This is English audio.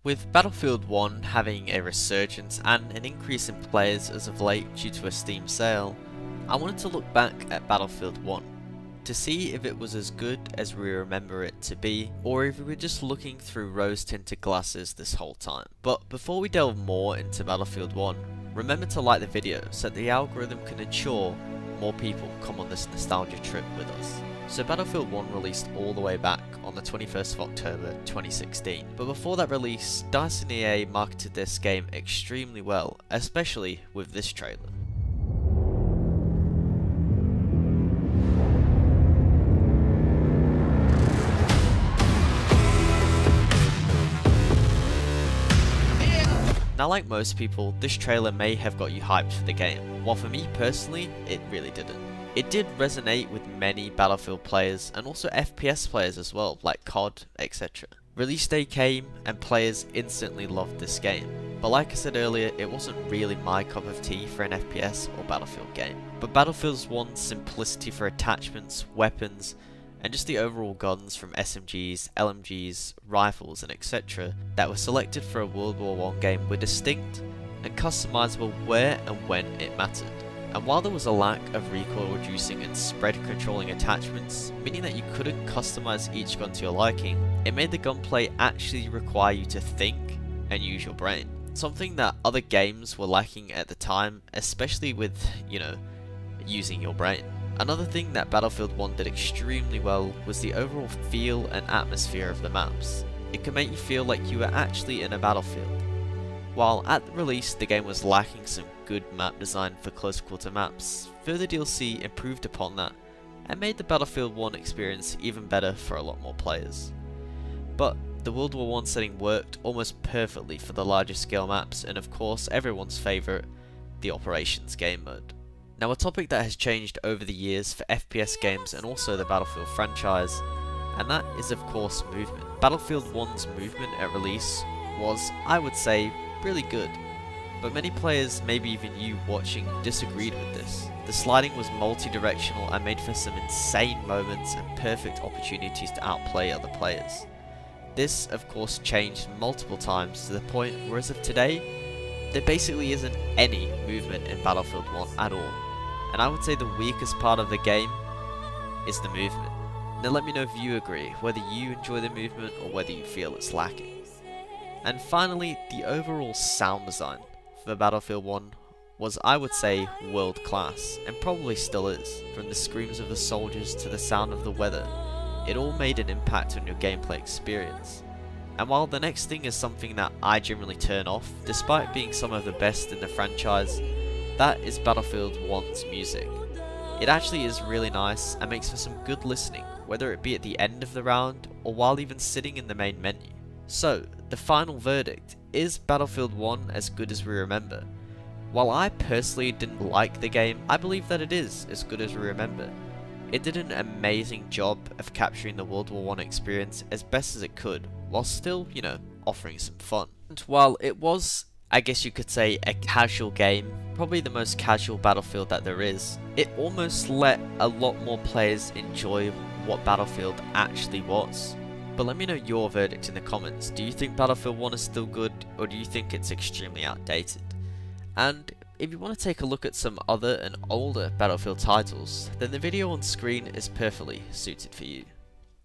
With Battlefield 1 having a resurgence and an increase in players as of late due to a Steam sale, I wanted to look back at Battlefield 1 to see if it was as good as we remember it to be, or if we were just looking through rose-tinted glasses this whole time. But before we delve more into Battlefield 1, remember to like the video so that the algorithm can ensure more people come on this nostalgia trip with us. So Battlefield 1 released all the way back on the 21st of October 2016, but before that release, DICE and EA marketed this game extremely well, especially with this trailer. Now, like most people, this trailer may have got you hyped for the game, while for me personally, it really didn't. It did resonate with many Battlefield players and also FPS players as well, like COD, etc. Release day came and players instantly loved this game, but like I said earlier, it wasn't really my cup of tea for an FPS or Battlefield game. But Battlefield 1's simplicity for attachments, weapons, and just the overall guns from SMGs, LMGs, rifles and etc. that were selected for a World War I game were distinct and customizable where and when it mattered. And while there was a lack of recoil reducing and spread controlling attachments, meaning that you couldn't customize each gun to your liking, it made the gunplay actually require you to think and use your brain. Something that other games were lacking at the time, especially with, using your brain. Another thing that Battlefield 1 did extremely well was the overall feel and atmosphere of the maps. It could make you feel like you were actually in a battlefield. While at the release the game was lacking some good map design for close quarter maps, further DLC improved upon that and made the Battlefield 1 experience even better for a lot more players. But the World War I setting worked almost perfectly for the larger scale maps and of course everyone's favourite, the Operations game mode. Now, a topic that has changed over the years for FPS games and also the Battlefield franchise, and that is of course movement. Battlefield 1's movement at release was, I would say, really good, but many players, maybe even you watching, disagreed with this. The sliding was multi-directional and made for some insane moments and perfect opportunities to outplay other players. This of course changed multiple times to the point where as of today, there basically isn't any movement in Battlefield 1 at all, and I would say the weakest part of the game is the movement. Now let me know if you agree, whether you enjoy the movement or whether you feel it's lacking. And finally, the overall sound design for Battlefield 1 was, I would say, world class, and probably still is. From the screams of the soldiers to the sound of the weather, it all made an impact on your gameplay experience. And while the next thing is something that I generally turn off, despite being some of the best in the franchise, that is Battlefield 1's music. It actually is really nice and makes for some good listening, whether it be at the end of the round or while even sitting in the main menu. So, the final verdict, is Battlefield 1 as good as we remember? While I personally didn't like the game, I believe that it is as good as we remember. It did an amazing job of capturing the World War I experience as best as it could, while still, offering some fun. And while it was, I guess you could say, a casual game, probably the most casual Battlefield that there is, it almost let a lot more players enjoy what Battlefield actually was. But let me know your verdict in the comments. Do you think Battlefield 1 is still good, or do you think it's extremely outdated? And if you want to take a look at some other and older Battlefield titles, then the video on screen is perfectly suited for you.